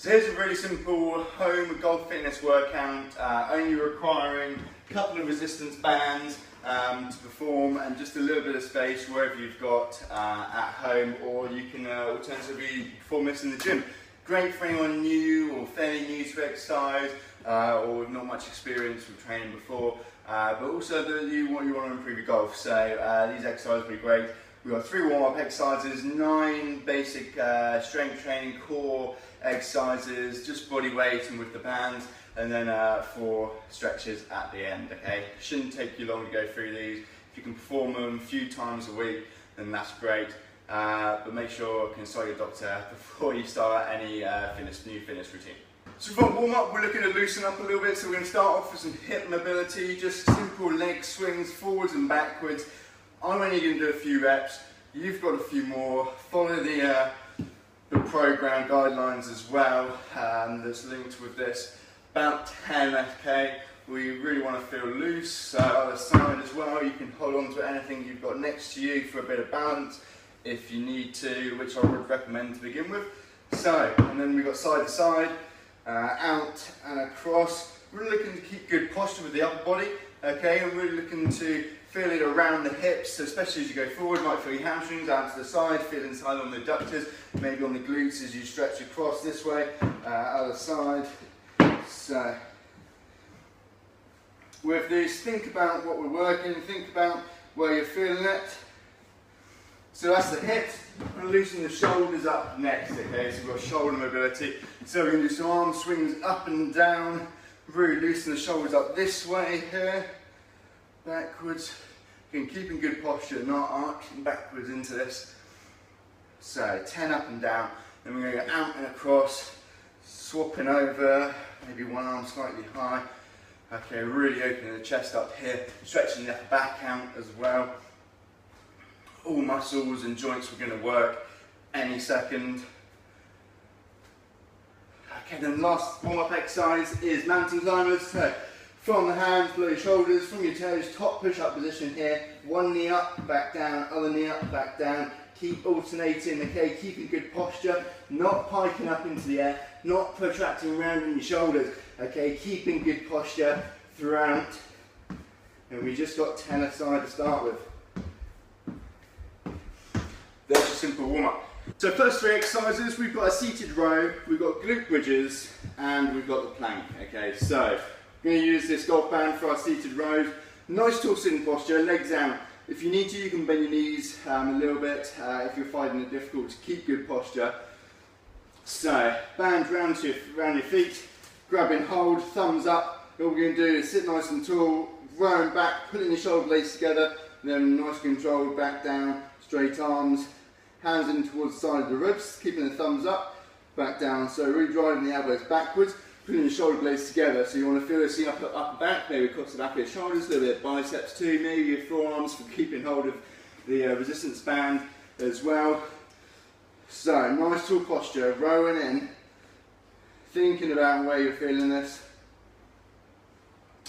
So here's a really simple home golf fitness workout, only requiring a couple of resistance bands to perform and just a little bit of space wherever you've got at home, or you can alternatively perform this in the gym. Great for anyone new or fairly new to exercise or with not much experience with training before, but also you want to improve your golf. So these exercises will be great. We've got 3 warm-up exercises, 9 basic strength training core exercises, just body weight and with the bands, and then 4 stretches at the end. Okay, shouldn't take you long to go through these. If you can perform them a few times a week, then that's great. But make sure you consult your doctor before you start any new fitness routine. So for warm-up, we're looking to loosen up a little bit. So we're going to start off with some hip mobility, just simple leg swings forwards and backwards. I'm only going to do a few reps. You've got a few more. Follow the program guidelines as well that's linked with this. About 10, okay? We really want to feel loose. Other side as well, you can hold on to anything you've got next to you for a bit of balance if you need to, which I would recommend to begin with. So, and then we've got side to side, out and across. We're looking to keep good posture with the upper body, okay? And we're looking to feel it around the hips, so especially as you go forward. You might feel your hamstrings out to the side, feel inside on the adductors, maybe on the glutes as you stretch across this way, other side. So, with this, think about what we're working, think about where you're feeling it. So that's the hips. I'm going to loosen the shoulders up next, okay? So we've got shoulder mobility. So we're going to do some arm swings up and down, really loosen the shoulders up this way here. Backwards, again keeping good posture, not arching backwards into this. So 10 up and down, then we're going to go out and across, swapping over, maybe one arm slightly high. Okay, really opening the chest up here, stretching the upper back out as well. All muscles and joints we're going to work any second. Okay, then last warm-up exercise is mountain climbers. So, from the hands, below your shoulders, from your toes, top push-up position here. One knee up, back down, other knee up, back down. Keep alternating, okay, keeping good posture, not piking up into the air, not protracting around in your shoulders, okay, keeping good posture throughout. And we just got 10 aside to start with. There's a simple warm-up. So first 3 exercises, we've got a seated row, we've got glute bridges, and we've got the plank, okay, so we're going to use this golf band for our seated rows. Nice tall sitting posture, legs out. If you need to, you can bend your knees a little bit if you're finding it difficult to keep good posture. So, band round your feet, grab and hold, thumbs up. All we're going to do is sit nice and tall, rowing back, pulling your shoulder blades together, and then nice control, back down, straight arms, hands in towards the side of the ribs, keeping the thumbs up, back down. So really driving the elbows backwards, putting the shoulder blades together. So you want to feel this upper back, maybe across the back of your shoulders, a little bit of biceps too, maybe your forearms for keeping hold of the resistance band as well. So nice tall posture, rowing in, thinking about where you're feeling this,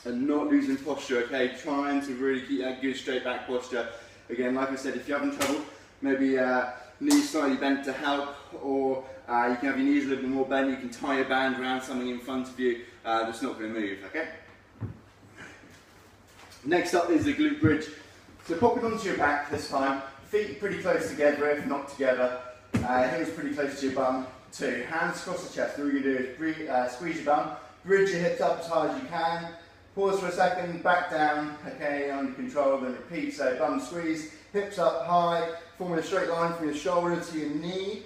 and not losing posture, okay? Trying to really keep that good straight back posture. Again, like I said, if you're having trouble, maybe knees slightly bent to help, or you can have your knees a little bit more bent. You can tie your band around something in front of you that's not going to move, okay? Next up is the glute bridge. So pop it onto your back this time. Feet pretty close together, if not together. Heels pretty close to your bum too. Hands across the chest. All you're going to do is squeeze your bum, bridge your hips up as high as you can. Pause for a second, back down, okay, under control, then repeat. So bum squeeze, hips up high, forming a straight line from your shoulder to your knee.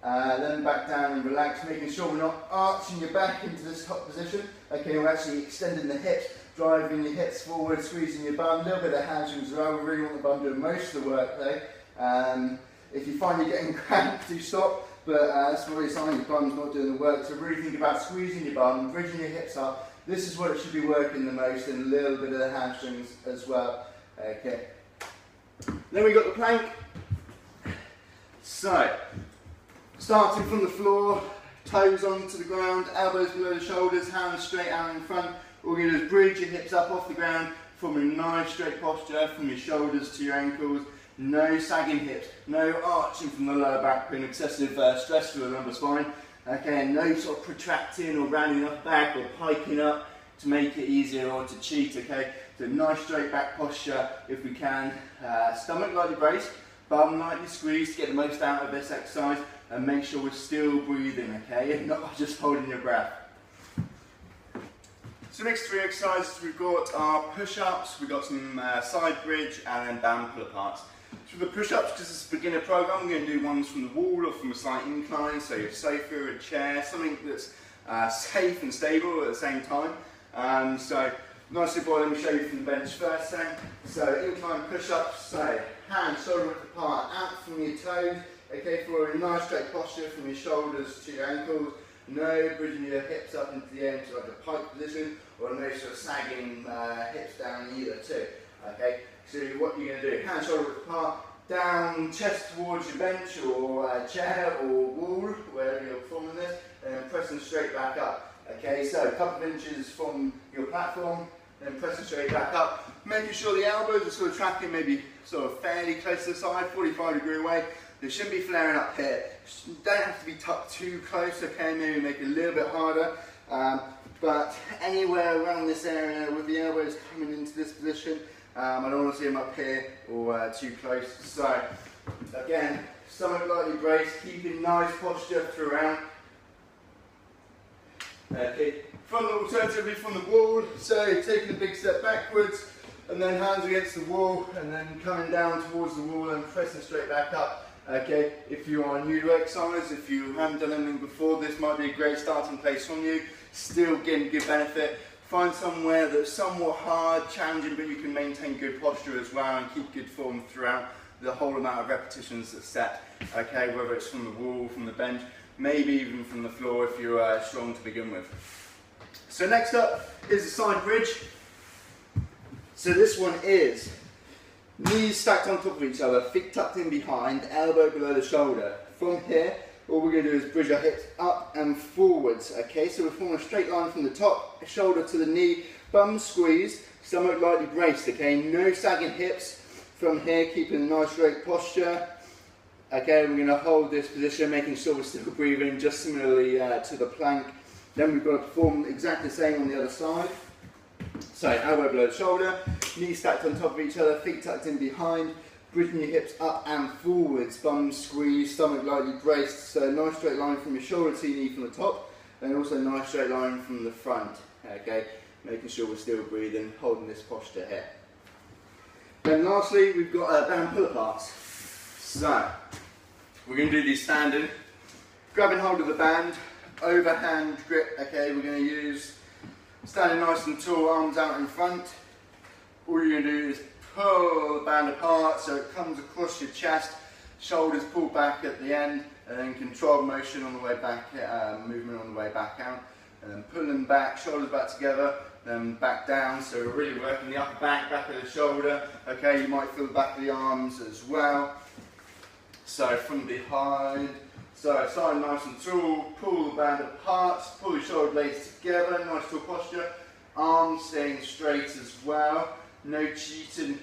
Then back down and relax, making sure we're not arching your back into this top position. Okay, we're actually extending the hips, driving your hips forward, squeezing your bum, a little bit of hamstrings as well. We really want the bum doing most of the work though. If you find you're getting cramped, do stop, but that's probably a sign your bum's not doing the work. So really think about squeezing your bum, bridging your hips up. This is what it should be working the most, and a little bit of the hamstrings as well. Okay. Then we got the plank. So, starting from the floor, toes onto the ground, elbows below the shoulders, hands straight out in front. All we're going to do is bridge your hips up off the ground, forming a nice straight posture from your shoulders to your ankles. No sagging hips, no arching from the lower back, putting excessive stress through the lumbar spine. Okay, and no sort of protracting or rounding up back or piking up to make it easier or to cheat, okay? So nice straight back posture if we can. Stomach lightly braced, bum lightly squeezed to get the most out of this exercise, and make sure we're still breathing, okay? And not just holding your breath. So next three exercises we've got are push-ups, we've got some side bridge and then band pull-aparts. So for the push-ups, because it's a beginner program, we're going to do ones from the wall or from a slight incline, so your sofa, a chair, something that's safe and stable at the same time. So nice simple, let me show you from the bench first then. So incline push-ups, so hands shoulder width apart, out from your toes, okay, for a nice straight posture from your shoulders to your ankles. No bridging your hips up into the end to like a pike position, or no sort of sagging hips down either too. Okay, so what you're going to do, hands shoulder width apart, down chest towards your bench or chair or wall, wherever you're performing this, and then pressing straight back up. Okay, so a couple of inches from your platform, then pressing straight back up, making sure the elbows are sort of tracking maybe sort of fairly close to the side, 45-degree away. They shouldn't be flaring up here. Don't have to be tucked too close, okay, maybe make it a little bit harder. But anywhere around this area with the elbows coming into this position, I don't want to see them up here or too close. So again, stomach lightly braced, keeping nice posture throughout. Okay, from the alternatively from the wall, so taking a big step backwards and then hands against the wall and then coming down towards the wall and pressing straight back up. Okay, if you are new to exercise, if you haven't done anything before, this might be a great starting place from you. Still getting good benefit. Find somewhere that's somewhat hard, challenging, but you can maintain good posture as well and keep good form throughout the whole amount of repetitions that's set. Okay, whether it's from the wall, from the bench, maybe even from the floor if you're strong to begin with. So next up is the side bridge. So this one is knees stacked on top of each other, feet tucked in behind, elbow below the shoulder. From here, all we're going to do is bridge our hips up and forwards. Okay, so we're forming a straight line from the top, shoulder to the knee, bum squeezed, stomach lightly braced. Okay, no sagging hips. From here, keeping a nice straight posture. Okay, we're going to hold this position, making sure we're still breathing, just similarly to the plank. Then we've got to perform exactly the same on the other side. So elbow below the shoulder, knees stacked on top of each other, feet tucked in behind, bridging your hips up and forwards, bum squeezed, stomach lightly braced. So a nice straight line from your shoulder to your knee from the top, and also a nice straight line from the front. Okay, making sure we're still breathing, holding this posture here. Then lastly, we've got band pull-aparts. So we're going to do these standing, grabbing hold of the band, overhand grip. Okay, we're going to use standing nice and tall, arms out in front. All you're going to do is pull the band apart so it comes across your chest, shoulders pulled back at the end, and then controlled motion on the way back, movement on the way back out, and then pulling back, shoulders back together, then back down. So we're really working the upper back of the shoulder. Okay, you might feel the back of the arms as well. So from behind, so side nice and tall, pull the band apart, pull your shoulder blades together, nice tall posture, arms staying straight as well, no cheating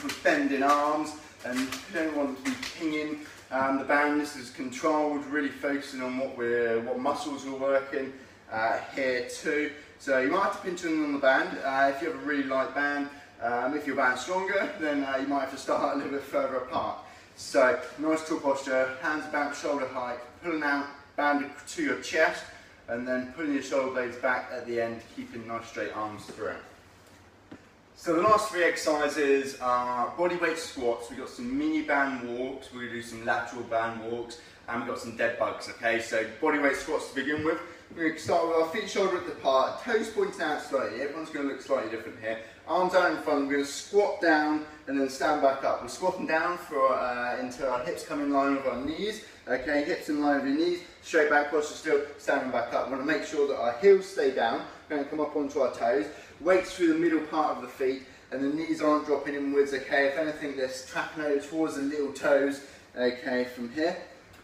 with bending arms, and you don't want to be pinging the band. This is controlled, really focusing on what muscles we're working here too. So you might have to pinch on the band if you have a really light band. If your band's stronger, then you might have to start a little bit further apart. So nice tall posture, hands about shoulder height, pulling out band to your chest, and then pulling your shoulder blades back at the end, keeping nice straight arms throughout. So the last three exercises are bodyweight squats. We've got some mini band walks, we're going to do some lateral band walks, and we've got some dead bugs. Okay, so bodyweight squats to begin with. We're going to start with our feet shoulder width apart, toes pointing out slightly. Everyone's going to look slightly different here. Arms out in front, we're going to squat down and then stand back up. We're squatting down until our hips come in line with our knees. Okay, hips in line with your knees, straight back posture still, standing back up. We want to make sure that our heels stay down. We're going to come up onto our toes, weights through the middle part of the feet, and the knees aren't dropping inwards. Okay, if anything, they're trapping over towards the little toes. Okay, from here.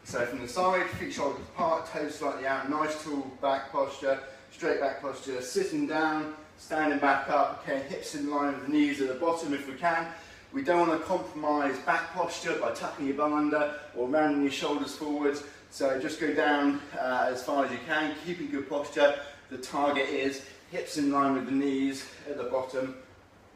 So from the side, feet shoulder apart, toes slightly out, nice tall back posture, straight back posture, sitting down, standing back up. Okay, hips in line with the knees at the bottom if we can. We don't want to compromise back posture by tucking your bum under or rounding your shoulders forwards. So just go down as far as you can, keeping good posture. The target is hips in line with the knees at the bottom.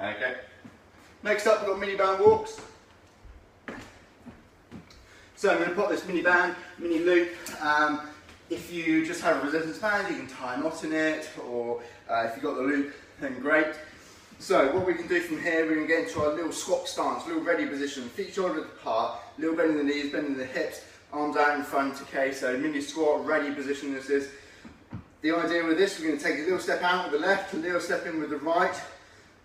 Okay. Next up, we've got mini band walks. So I'm going to put this mini band, mini loop. If you just have a resistance band, you can tie a knot in it, or if you've got the loop, then great. So what we can do from here, we're going to get into our little squat stance, little ready position, feet shoulder apart, little bend in the knees, bend in the hips, arms out in front, okay, so mini squat, ready position this is. The idea with this, we're going to take a little step out with the left, a little step in with the right,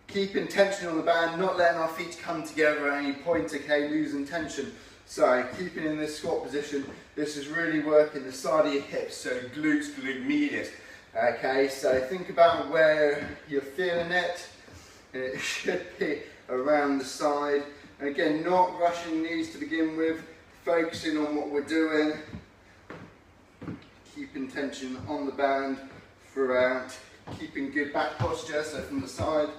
keeping tension on the band, not letting our feet come together at any point, okay, losing tension. So keeping in this squat position, this is really working the side of your hips, so glutes, glute medius. Okay, so think about where you're feeling it, and it should be around the side. And again, not rushing knees to begin with, focusing on what we're doing, keeping tension on the band throughout, keeping good back posture, so from the side.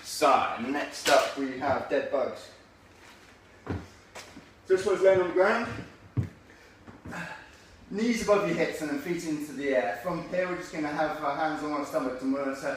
So, next up we have dead bugs. So this one's laying on the ground. Knees above your hips and then feet into the air. From here we're just going to have our hands on our stomach to monitor,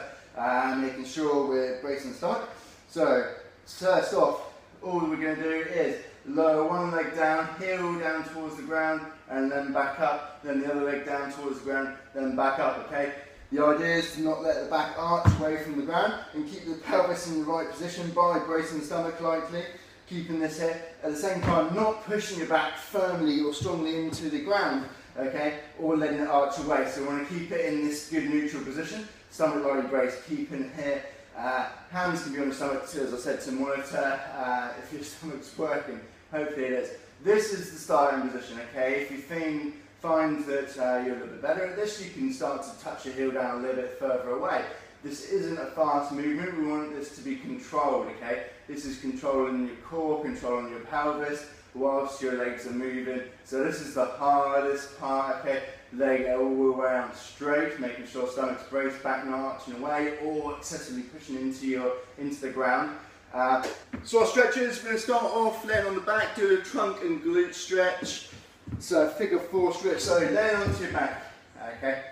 making sure we're bracing the stomach. So, first off, all we're going to do is lower one leg down, heel down towards the ground, and then back up, then the other leg down towards the ground, then back up, okay? The idea is to not let the back arch away from the ground and keep the pelvis in the right position by bracing the stomach lightly, keeping this here. At the same time, not pushing your back firmly or strongly into the ground, okay, or letting it arch away. So we want to keep it in this good neutral position, stomach lightly braced, keeping here. Hands can be on the stomach too, as I said, to monitor if your stomach's working. Hopefully it is. This is the starting position, okay? If you find that you're a little bit better at this, you can start to touch your heel down a little bit further away. This isn't a fast movement, we want this to be controlled, okay? This is controlling your core, controlling your pelvis, whilst your legs are moving. So this is the hardest part, okay? Leg all the way out straight, making sure stomach's braced, back not arching away, or excessively pushing into the ground. So our stretches, we're going to start off laying on the back, do a trunk and glute stretch. So figure 4 stretch, so laying onto your back, okay?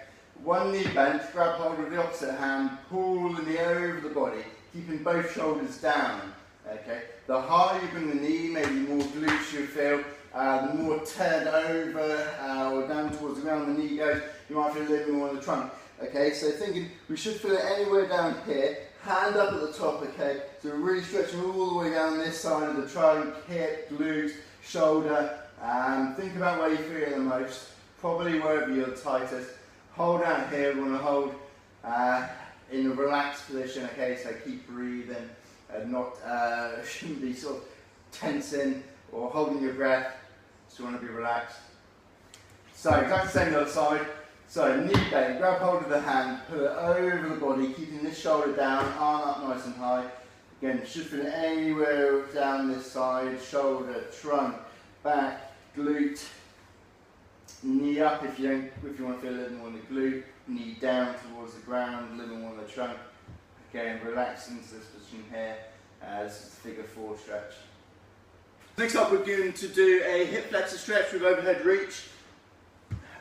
One knee bent, grab hold of the opposite hand, pull the knee over the body, keeping both shoulders down, okay? The harder you bring the knee, maybe more glutes you feel, the more turned over or down towards the ground the knee goes, you might feel a little more on the trunk, okay? So thinking we should feel it anywhere down here, hand up at the top, okay? So we're really stretching all the way down this side of the trunk, hip, glutes, shoulder. Think about where you feel it the most, probably wherever you're tightest. Hold down here, we want to hold in a relaxed position, okay, so keep breathing, not, shouldn't be sort of tensing or holding your breath, so you want to be relaxed. So exactly the same on the other side, so knee bend, grab hold of the hand, put it over the body, keeping this shoulder down, arm up nice and high. Again, should feel it anywhere down this side, shoulder, trunk, back, glute, knee up if you want to feel a little more on the glute, knee down towards the ground, a little more on the trunk. Again, relax into this position here. This is the figure 4 stretch. Next up, we're going to do a hip flexor stretch with overhead reach.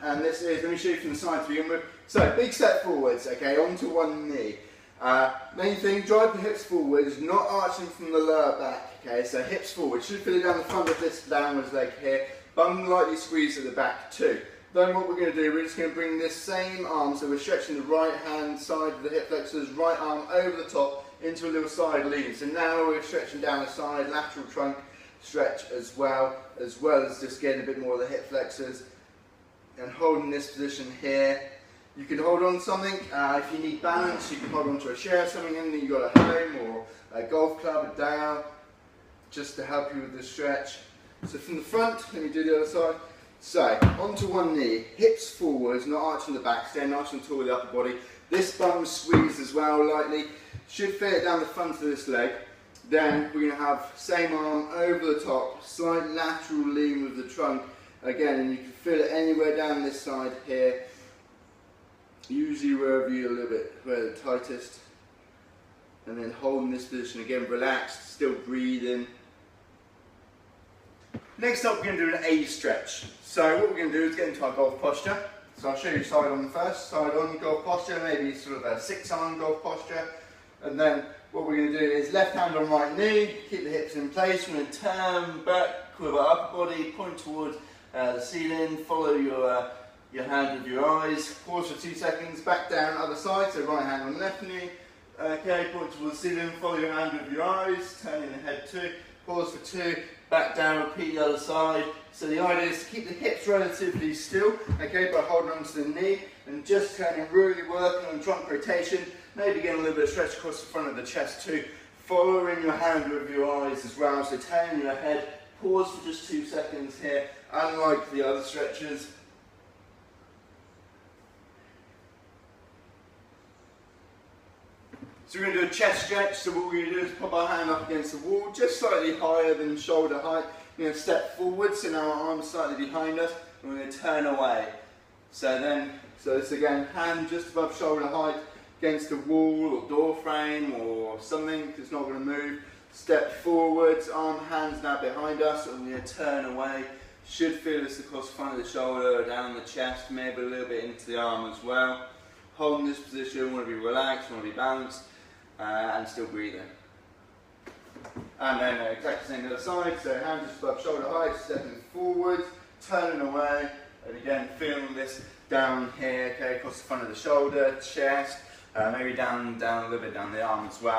And this is, let me show you from the side to begin with. So, big step forwards, okay, onto one knee. Main thing, drive the hips forwards, not arching from the lower back, okay, so hips forward, should feel it down the front of this downwards leg here, bum lightly squeezed at the back too. Then what we're going to do, we're just going to bring this same arm, so we're stretching the right hand side of the hip flexors, right arm over the top into a little side lean. So now we're stretching down the side, lateral trunk stretch as well as just getting a bit more of the hip flexors and holding this position here. You can hold on to something, if you need balance you can hold on to a chair, something in that you've got at home, or a golf club, a dowel, just to help you with the stretch. So from the front, let me do the other side. So, onto one knee, hips forwards, not arching the back, staying nice and tall with the upper body. This bum squeezed as well, lightly. Should fit it down the front of this leg. Then we're going to have same arm over the top, slight lateral lean with the trunk. Again, and you can feel it anywhere down this side here. Usually wherever you're a little bit, where the tightest. And then holding this position again, relaxed, still breathing. Next up, we're going to do an A stretch. So what we're going to do is get into our golf posture. So I'll show you side on first, side on golf posture, maybe sort of a 6-arm golf posture. And then what we're going to do is left hand on right knee, keep the hips in place. We're going to turn back with our upper body, point towards the ceiling, follow your hand with your eyes, pause for 2 seconds, back down other side, so right hand on left knee. Okay, point towards the ceiling, follow your hand with your eyes, turning the head 2, pause for 2, back down, repeat the other side. So the idea is to keep the hips relatively still, okay, by holding onto the knee and just turning, really working on trunk rotation, maybe getting a little bit of stretch across the front of the chest too, following your hand with your eyes as well, so turning your head, pause for just 2 seconds here, unlike the other stretches. So we're going to do a chest stretch, so what we're going to do is pop our hand up against the wall, just slightly higher than shoulder height. We're going to step forward, so now our arms slightly behind us, and we're going to turn away. So this again, hand just above shoulder height against the wall or door frame or something that's not going to move. Step forwards, hands now behind us, and we're going to turn away. Should feel this across the front of the shoulder, down the chest, maybe a little bit into the arm as well. Holding this position, want to be relaxed, want to be balanced. And still breathing. And then exactly the same the other side, so hand just above shoulder height, stepping forward, turning away, and again feeling this down here, okay, across the front of the shoulder, chest, maybe down a little bit down the arm as well.